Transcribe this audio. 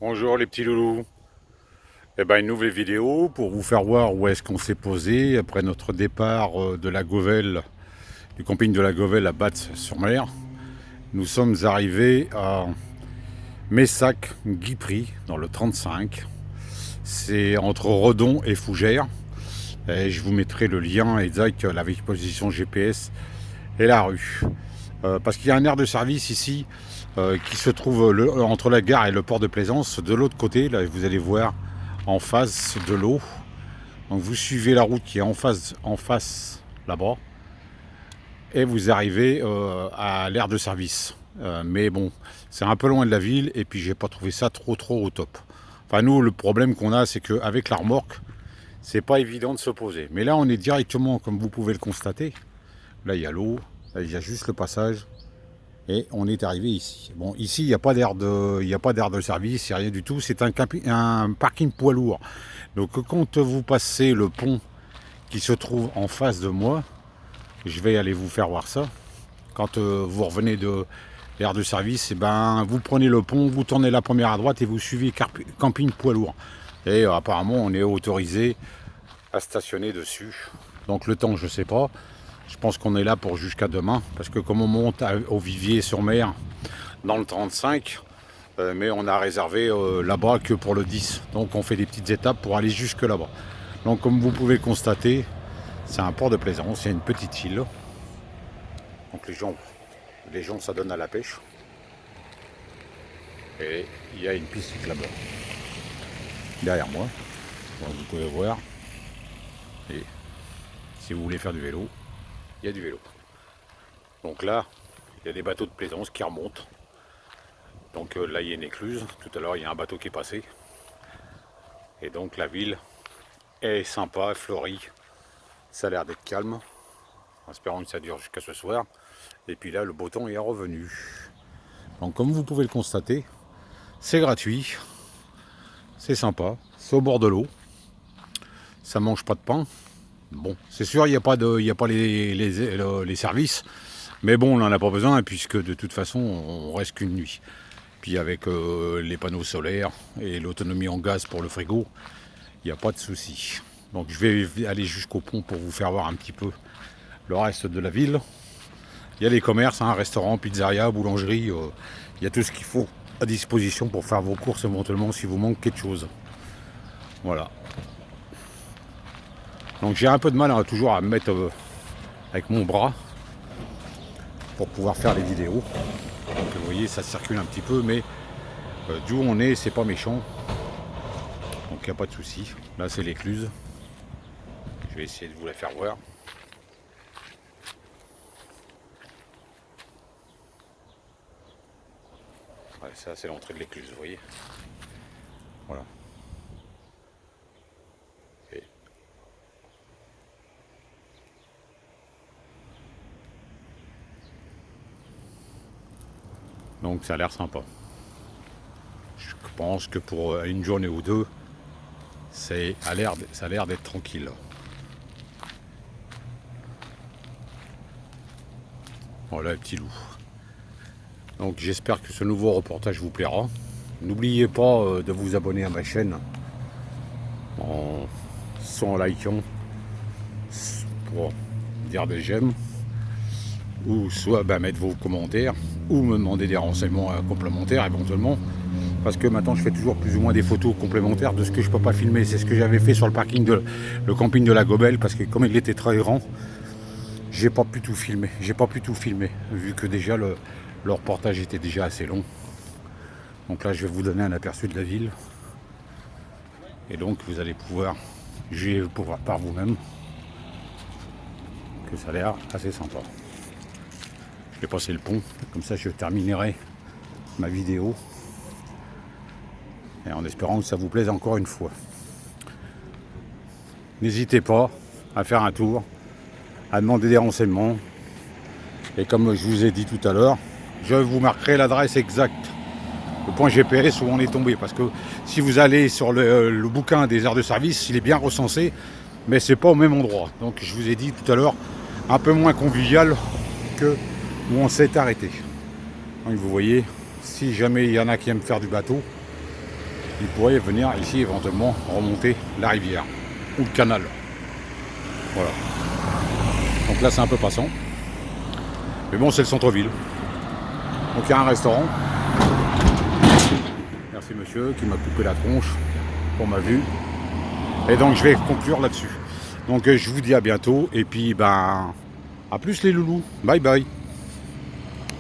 Bonjour les petits loulous. Eh ben, une nouvelle vidéo pour vous faire voir où est-ce qu'on s'est posé après notre départ de la Govelle, du camping de la Govelle à Batz-sur-Mer. Nous sommes arrivés à Messac-Guipry dans le 35. C'est entre Redon et Fougères. Et je vous mettrai le lien exact avec position GPS et la rue. Parce qu'il y a un aire de service ici qui se trouve entre la gare et le port de Plaisance. De l'autre côté, là vous allez voir en face de l'eau. Donc vous suivez la route qui est en face là-bas et vous arrivez à l'aire de service. Mais bon, c'est un peu loin de la ville et puis j'ai pas trouvé ça trop au top. Enfin nous, le problème qu'on a, c'est qu'avec la remorque, c'est pas évident de se poser. Mais là, on est directement, comme vous pouvez le constater. Là, il y a l'eau, là, il y a juste le passage. Et on est arrivé ici. Bon, ici, il n'y a pas d'aire de service, il n'y a rien du tout. C'est un parking poids lourd. Donc, quand vous passez le pont qui se trouve en face de moi, je vais aller vous faire voir ça. Quand vous revenez de l'aire de service, et ben, vous prenez le pont, vous tournez la première à droite et vous suivez camping poids lourd. Et apparemment, on est autorisé à stationner dessus. Donc, le temps, je ne sais pas. Je pense qu'on est là pour jusqu'à demain, parce que comme on monte au Vivier-sur-Mer dans le 35, mais on a réservé là-bas que pour le 10. Donc on fait des petites étapes pour aller jusque là-bas. Donc comme vous pouvez le constater, c'est un port de plaisance, il y a une petite île. Donc les gens ça donne à la pêche. Et il y a une piste cyclable derrière moi. Donc vous pouvez voir. Et si vous voulez faire du vélo, il y a du vélo. Donc là, il y a des bateaux de plaisance qui remontent. Donc là, il y a une écluse. Tout à l'heure, il y a un bateau qui est passé. Et donc la ville est sympa, fleurie. Ça a l'air d'être calme. En espérant que ça dure jusqu'à ce soir. Et puis là, le beau temps est revenu. Donc comme vous pouvez le constater, c'est gratuit. C'est sympa. C'est au bord de l'eau. Ça mange pas de pain. Bon, c'est sûr, il n'y a pas les services. Mais bon, on n'en a pas besoin, puisque de toute façon, on reste qu'une nuit. Puis avec les panneaux solaires et l'autonomie en gaz pour le frigo, il n'y a pas de souci. Donc je vais aller jusqu'au pont pour vous faire voir un petit peu le reste de la ville. Il y a les commerces, restaurants, pizzeria, boulangerie, il y a tout ce qu'il faut à disposition pour faire vos courses éventuellement si vous manque quelque chose. Voilà. Donc j'ai un peu de mal toujours à me mettre avec mon bras pour pouvoir faire les vidéos. Donc vous voyez, ça circule un petit peu, mais d'où on est, c'est pas méchant. Donc il n'y a pas de souci. Là c'est l'écluse. Je vais essayer de vous la faire voir. Ouais, ça c'est l'entrée de l'écluse, vous voyez. Voilà. Et donc ça a l'air sympa. Je pense que pour une journée ou deux, ça a l'air d'être tranquille. Voilà, petit loup. Donc j'espère que ce nouveau reportage vous plaira. N'oubliez pas de vous abonner à ma chaîne soit en likant pour dire des j'aime, ou soit mettre vos commentaires, ou me demander des renseignements complémentaires éventuellement. Parce que maintenant je fais toujours plus ou moins des photos complémentaires de ce que je peux pas filmer. C'est ce que j'avais fait sur le camping de la Gobelle, parce que comme il était très grand, j'ai pas pu tout filmer. Vu que déjà le reportage était déjà assez long. Donc là je vais vous donner un aperçu de la ville. Et donc vous allez pouvoir juger par vous-même que ça a l'air assez sympa. Je vais passer le pont, comme ça je terminerai ma vidéo. Et en espérant que ça vous plaise encore une fois. N'hésitez pas à faire un tour, à demander des renseignements. Et comme je vous ai dit tout à l'heure, je vous marquerai l'adresse exacte, le point GPS où on est tombé. Parce que si vous allez sur le bouquin des aires de service, il est bien recensé, mais c'est pas au même endroit. Donc je vous ai dit tout à l'heure, un peu moins convivial que où on s'est arrêté. Donc vous voyez, si jamais il y en a qui aiment faire du bateau, ils pourraient venir ici éventuellement remonter la rivière ou le canal. Voilà. Donc là c'est un peu passant. Mais bon, c'est le centre-ville. Donc il y a un restaurant. Merci monsieur qui m'a coupé la tronche pour ma vue. Et donc je vais conclure là-dessus. Donc je vous dis à bientôt et puis ben à plus les loulous. Bye bye.